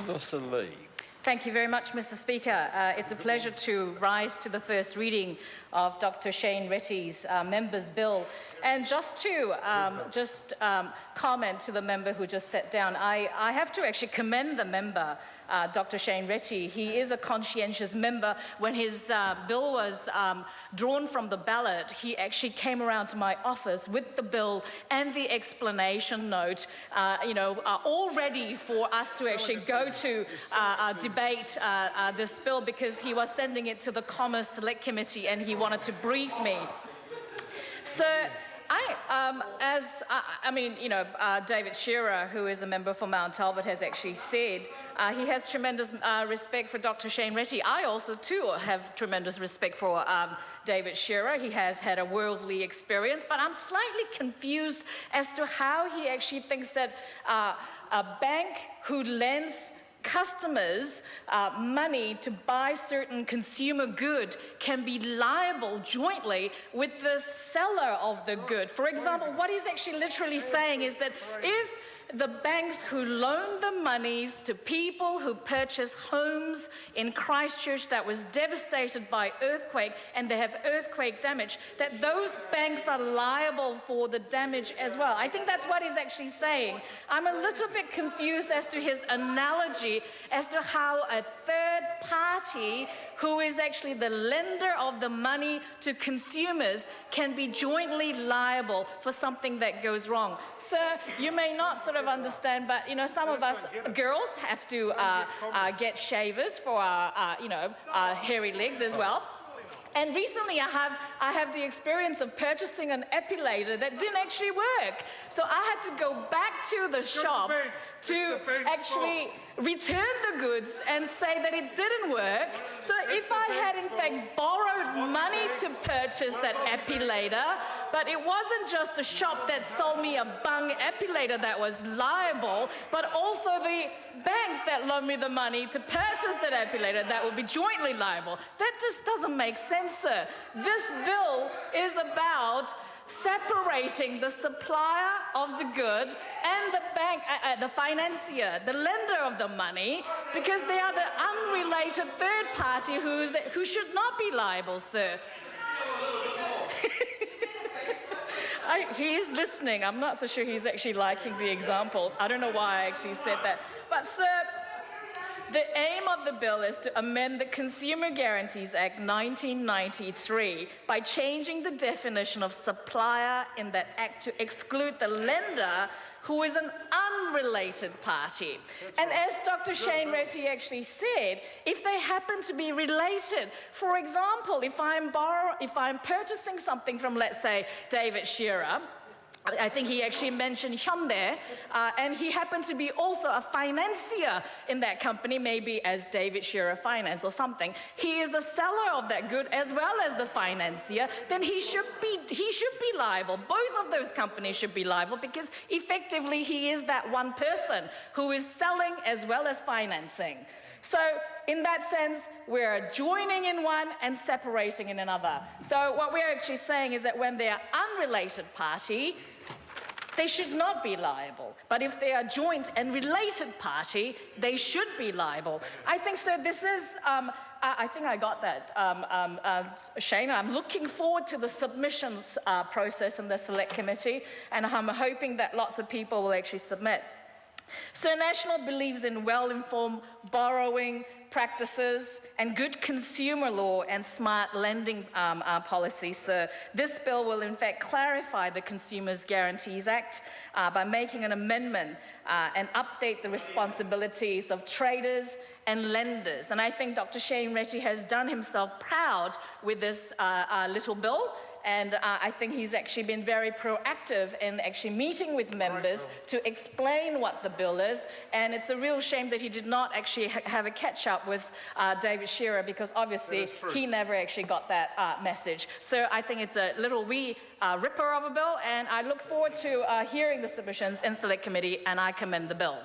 Minister Lee. Thank you very much, Mr. Speaker. It's a pleasure to rise to the first reading of Dr. Shane Retty's member's bill. And just to comment to the member who just sat down, I have to actually commend the member, Dr. Shane Retty. He is a conscientious member. When his bill was drawn from the ballot, he actually came around to my office with the bill and the explanation note, all ready for us to actually go to debate this bill, because he was sending it to the Commerce Select Committee and he wanted to brief me. So David Shearer, who is a member for Mount Talbot, has actually said he has tremendous respect for Dr. Shane Retty. I also, too, have tremendous respect for David Shearer. He has had a worldly experience, but I'm slightly confused as to how he actually thinks that a bank who lends customers money to buy certain consumer good can be liable jointly with the seller of the good. For example, what he's actually literally saying is that if the banks who loan the monies to people who purchase homes in Christchurch that was devastated by earthquake and they have earthquake damage, that those banks are liable for the damage as well. I think that's what he's actually saying. I'm a little bit confused as to his analogy as to how a third party who is actually the lender of the money to consumers can be jointly liable for something that goes wrong. Sir, you may not sort of understand, but some of us girls have to get shavers for our hairy legs as well. And recently I have the experience of purchasing an epilator that didn't actually work. So I had to go back to the shop to actually return the goods and say that it didn't work. So if I had in fact borrowed money to purchase that epilator, but it wasn't just the shop that sold me a bung epilator that was liable, but also the bank that loaned me the money to purchase that epilator that would be jointly liable. That just doesn't make sense, sir. This bill is about separating the supplier of the good and the bank, the financier, the lender of the money, because they are the unrelated third party who should not be liable, sir. He is listening. I'm not so sure he's actually liking the examples. I don't know why I actually said that. But, sir, the aim of the bill is to amend the Consumer Guarantees Act 1993 by changing the definition of supplier in that act to exclude the lender, who is an unrelated party. And as Dr. Shane Retty actually said, if they happen to be related, for example, if I'm purchasing something from, let's say, David Shearer, I think he actually mentioned Hyundai, and he happened to be also a financier in that company, maybe as David Shearer Finance or something. He is a seller of that good as well as the financier. Then he should be liable. Both of those companies should be liable, because effectively he is that one person who is selling as well as financing. So in that sense, we're joining in one and separating in another. So what we're actually saying is that when they are unrelated party, they should not be liable. But if they are joint and related party, they should be liable. I think so. This is, I think I got that, Shane. I'm looking forward to the submissions process in the Select Committee, and I'm hoping that lots of people will actually submit. So National believes in well-informed borrowing practices and good consumer law and smart lending policies. So this bill will in fact clarify the Consumers Guarantees Act by making an amendment and update the responsibilities of traders and lenders. And I think Dr. Shane Retty has done himself proud with this little bill. And I think he's actually been very proactive in actually meeting with members to explain what the bill is. And it's a real shame that he did not actually have a catch-up with David Shearer, because obviously he never actually got that message. So I think it's a little wee ripper of a bill, and I look forward to hearing the submissions in Select Committee, and I commend the bill.